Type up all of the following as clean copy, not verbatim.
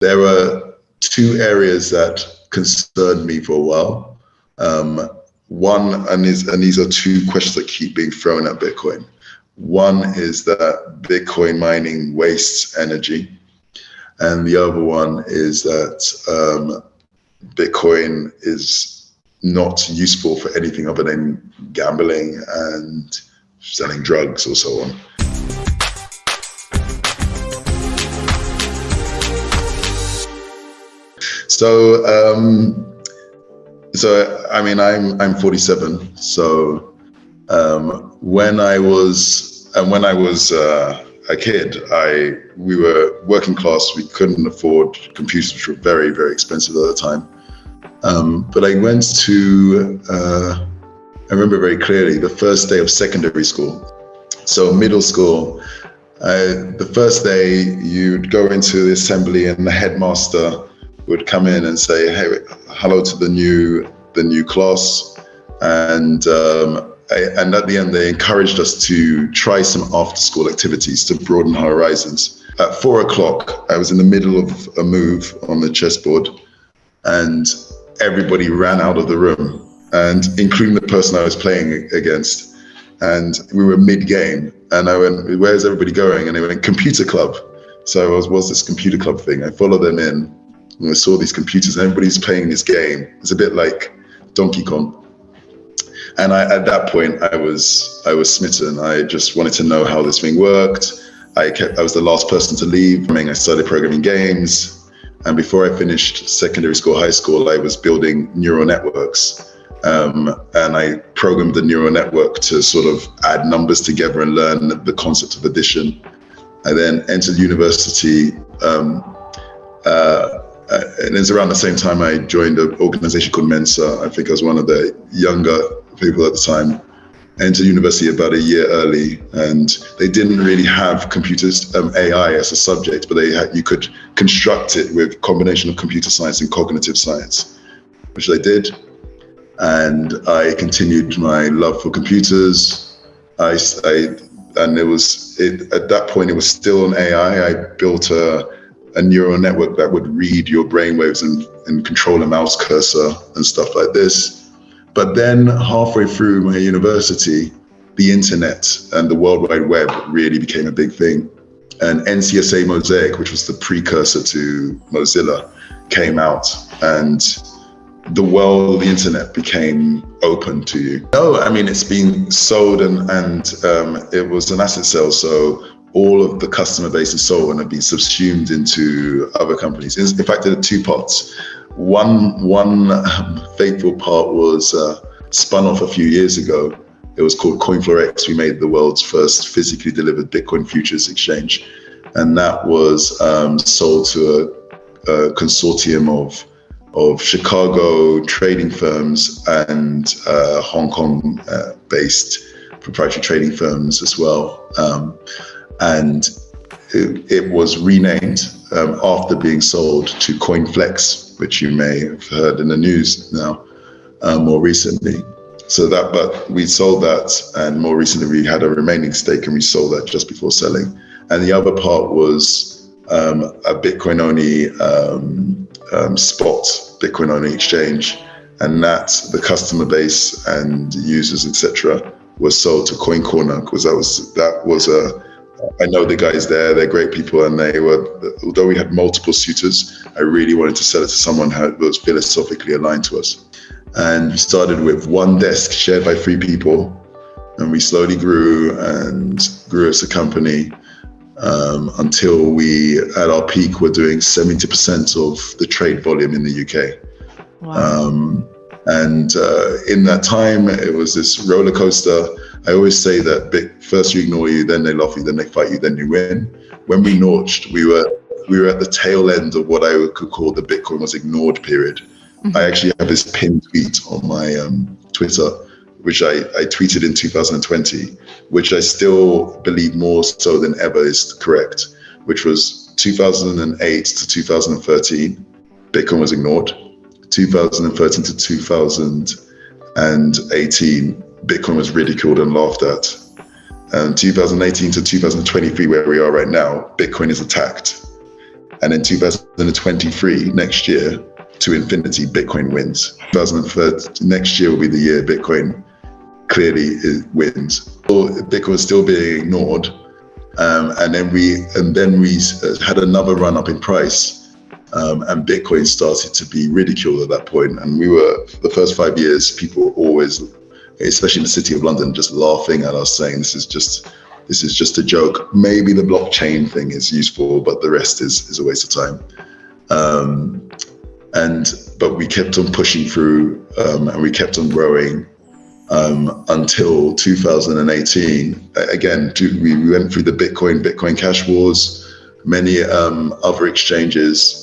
There were two areas that concerned me for a while. One, and these are two questions that keep being thrown at Bitcoin. One is that Bitcoin mining wastes energy. And the other one is that Bitcoin is not useful for anything other than gambling and selling drugs or so on. So I mean, I'm 47. So when I was a kid, we were working class. We couldn't afford computers, which were very, very expensive at the time. But I went to, I remember very clearly, the first day of secondary school. So middle school, the first day you'd go into the assembly and the headmaster would come in and say, "Hey, hello to the new class," and at the end they encouraged us to try some after-school activities to broaden our horizons. At 4 o'clock, I was in the middle of a move on the chessboard, and everybody ran out of the room, and including the person I was playing against. And we were mid-game, and I went, "Where's everybody going?" And they went, "Computer club." So what's this computer club thing? I followed them in. And I saw these computers, and everybody's playing this game. It's a bit like Donkey Kong. And at that point, I was smitten. I just wanted to know how this thing worked. I was the last person to leave. I started programming games. And before I finished secondary school, high school, I was building neural networks. And I programmed the neural network to sort of add numbers together and learn the concept of addition. I then entered university. And it's around the same time I joined an organization called Mensa. I think I was one of the younger people at the time. I entered university about a year early, and they didn't really have computers, AI as a subject, but you could construct it with a combination of computer science and cognitive science, which they did. And I continued my love for computers. At that point, it was still an AI. I built a neural network that would read your brainwaves and control a mouse cursor and stuff like this. But then halfway through my university, the internet and the World Wide Web really became a big thing. And NCSA Mosaic, which was the precursor to Mozilla, came out, and the world of the internet became open to you. No, I mean, it's been sold and it was an asset sale. So all of the customer base and so on have been subsumed into other companies. In fact, there are two parts. One fateful part was spun off a few years ago. It was called Coinfloor X. We made the world's first physically delivered Bitcoin futures exchange. And that was sold to a consortium of Chicago trading firms and Hong Kong based proprietary trading firms as well. And it was renamed after being sold to Coinflex, which you may have heard in the news now more recently. But we sold that, and more recently we had a remaining stake, and we sold that just before selling. And the other part was a Bitcoin-only spot, Bitcoin-only exchange, and that the customer base and users, etc., was sold to Coin Corner, because that was I know the guys there, they're great people, and although we had multiple suitors, I really wanted to sell it to someone who was philosophically aligned to us. And we started with one desk shared by 3 people, and we slowly grew as a company until we, at our peak, were doing 70% of the trade volume in the UK. Wow. In that time, it was this roller coaster. I always say that first you ignore you, then they love you, then they fight you, then you win. When we launched, we were at the tail end of what I could call the Bitcoin was ignored period. Mm-hmm. I actually have this pinned tweet on my Twitter, which I tweeted in 2020, which I still believe more so than ever is correct, which was 2008 to 2013, Bitcoin was ignored. 2013 to 2018, Bitcoin was ridiculed and laughed at. And 2018 to 2023, where we are right now, Bitcoin is attacked. And in 2023, next year, to infinity, Bitcoin wins. 2030, next year will be the year Bitcoin clearly wins. Bitcoin was still being ignored, and then we had another run up in price, and Bitcoin started to be ridiculed at that point. And we were, for the first 5 years, people were always, especially in the city of London, just laughing at us, saying this is just a joke. Maybe the blockchain thing is useful, but the rest is a waste of time. But we kept on pushing through, and we kept on growing until 2018. Again, we went through the Bitcoin Cash wars. Many other exchanges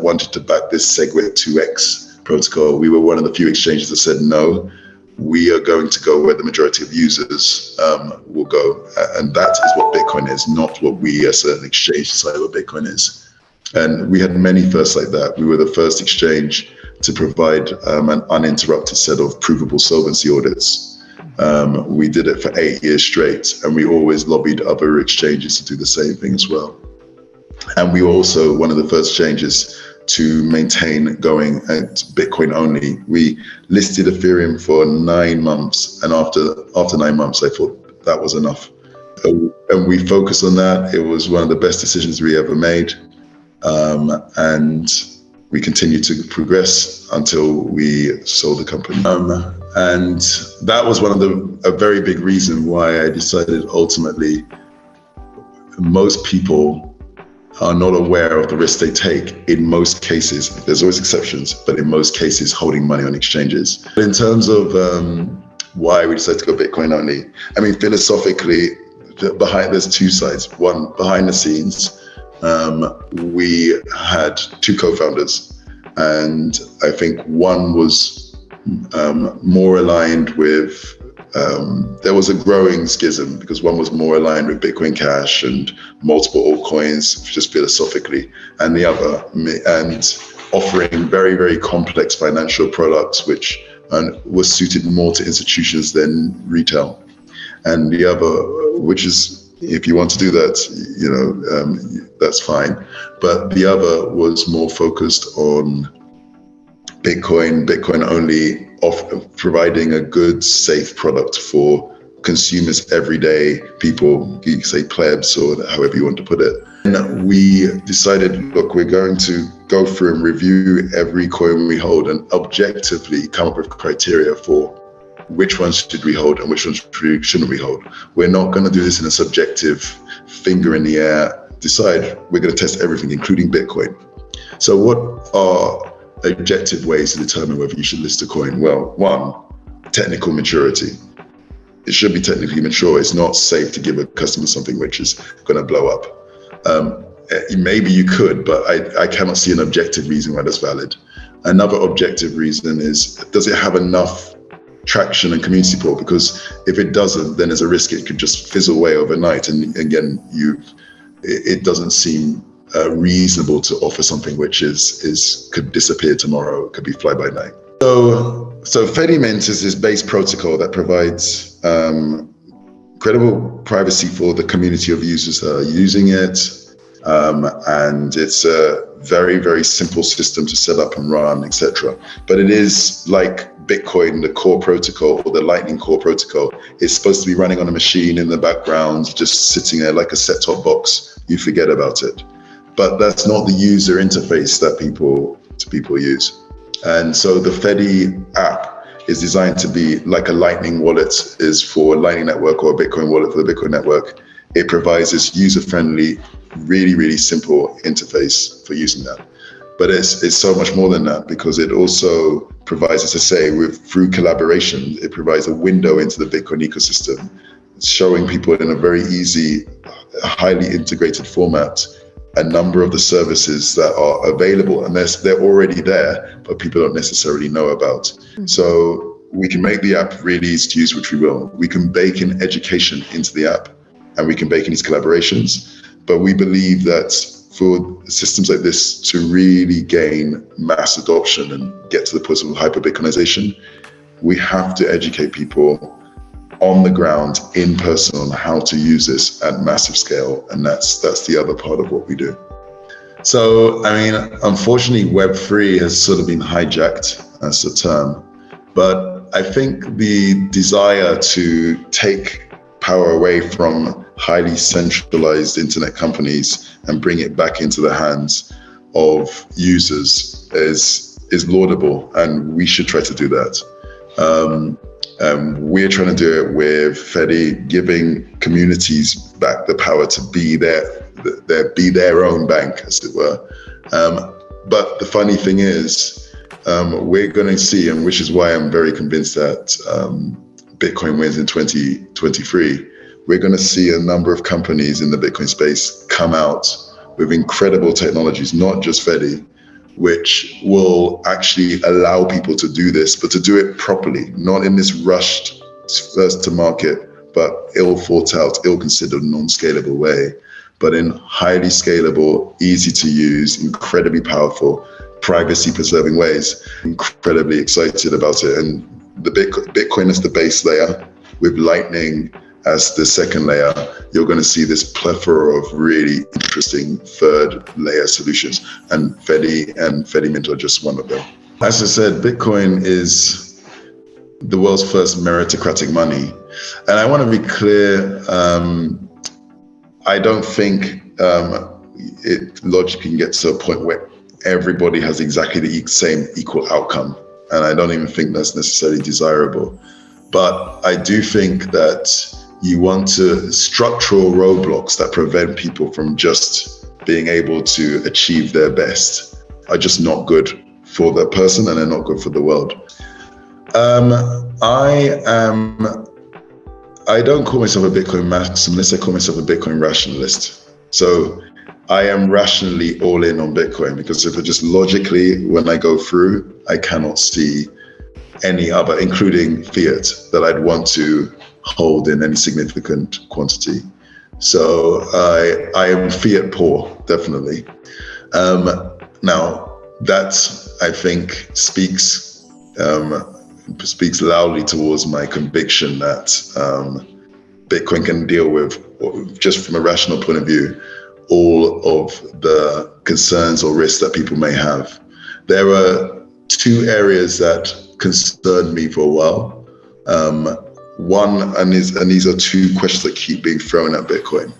wanted to back this SegWit 2x protocol. We were one of the few exchanges that said no. We are going to go where the majority of users will go, and that is what Bitcoin is, not what we as an exchange decide what Bitcoin is. And we had many firsts like that. We were the first exchange to provide an uninterrupted set of provable solvency audits. We did it for 8 years straight, and we always lobbied other exchanges to do the same thing as well. And we were also one of the first exchanges to maintain going at Bitcoin only. We listed Ethereum for 9 months, and after 9 months, I thought that was enough. And we focused on that. It was one of the best decisions we ever made. And we continued to progress until we sold the company. And that was a very big reason why I decided ultimately most people are not aware of the risk they take in most cases. There's always exceptions, but in most cases, holding money on exchanges. In terms of why we decided to go Bitcoin only, I mean, philosophically, there's two sides. One, behind the scenes, we had 2 co-founders, and I think one was more aligned with, there was a growing schism because one was more aligned with Bitcoin Cash and multiple altcoins, just philosophically, and the other, and offering very, very complex financial products, which was suited more to institutions than retail. And the other, which is, if you want to do that, that's fine. But the other was more focused on Bitcoin only, providing a good, safe product for consumers, everyday people, you say plebs or however you want to put it. And we decided, look, we're going to go through and review every coin we hold and objectively come up with criteria for which ones should we hold and which ones shouldn't we hold. We're not going to do this in a subjective finger in the air decide. We're going to test everything, including Bitcoin. So what are objective ways to determine whether you should list a coin? Well, one, technical maturity. It should be technically mature. It's not safe to give a customer something which is going to blow up. Maybe you could, but I cannot see an objective reason why that's valid. Another objective reason is, does it have enough traction and community support? Because if it doesn't, then there's a risk it could just fizzle away overnight. And again, it doesn't seem reasonable to offer something which could disappear tomorrow, could be fly by night. So Fedi Mint is this base protocol that provides credible privacy for the community of users that are using it. And it's a very, very simple system to set up and run, etc. But it is like Bitcoin, the core protocol, or the Lightning core protocol. It's supposed to be running on a machine in the background, just sitting there like a set-top box. You forget about it. But that's not the user interface that people use. And so the Fedi app is designed to be like a Lightning wallet is for Lightning Network, or a Bitcoin wallet for the Bitcoin network. It provides this user-friendly, really, really simple interface for using that. But it's so much more than that, because it also provides, as I say, through collaboration, it provides a window into the Bitcoin ecosystem. It's showing people in a very easy, highly integrated format a number of the services that are available, and they're already there, but people don't necessarily know about. Mm-hmm. So we can make the app really easy to use, which we will. We can bake in education into the app, and we can bake in these collaborations. But we believe that for systems like this to really gain mass adoption and get to the point of hyper-Bitcoinization, we have to educate people on the ground, in person, on how to use this at massive scale. And that's the other part of what we do. So, I mean, unfortunately, Web3 has sort of been hijacked as a term, but I think the desire to take power away from highly centralized internet companies and bring it back into the hands of users is laudable, and we should try to do that. We're trying to do it with Fedi, giving communities back the power to be their own bank, as it were. But the funny thing is, we're going to see, and which is why I'm very convinced that Bitcoin wins in 2023. We're going to see a number of companies in the Bitcoin space come out with incredible technologies, not just Fedi, which will actually allow people to do this, but to do it properly, not in this rushed first to market, but ill thought out, ill considered, non-scalable way, but in highly scalable, easy to use, incredibly powerful, privacy preserving ways. Incredibly excited about it. And the Bitcoin as the base layer with Lightning as the second layer, you're going to see this plethora of really interesting third layer solutions, and Fedi Mint are just one of them. As I said, Bitcoin is the world's first meritocratic money. And I want to be clear, I don't think it logically gets to a point where everybody has exactly the same equal outcome. And I don't even think that's necessarily desirable. But I do think that you want to structural roadblocks that prevent people from just being able to achieve their best are just not good for the person, and they're not good for the world. I don't call myself a Bitcoin maximalist, I call myself a Bitcoin rationalist. So I am rationally all in on Bitcoin, because if it just logically, when I go through, I cannot see any other, including fiat, that I'd want to hold in any significant quantity. So I am fiat poor, definitely. Now that, I think, speaks loudly towards my conviction that Bitcoin can deal with, just from a rational point of view, all of the concerns or risks that people may have. There are two areas that concerned me for a while. One, and these are two questions that keep being thrown at Bitcoin.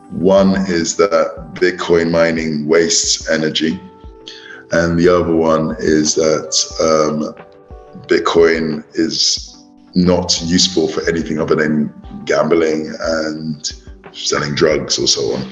One is that Bitcoin mining wastes energy. And the other one is that Bitcoin is not useful for anything other than gambling and selling drugs or so on.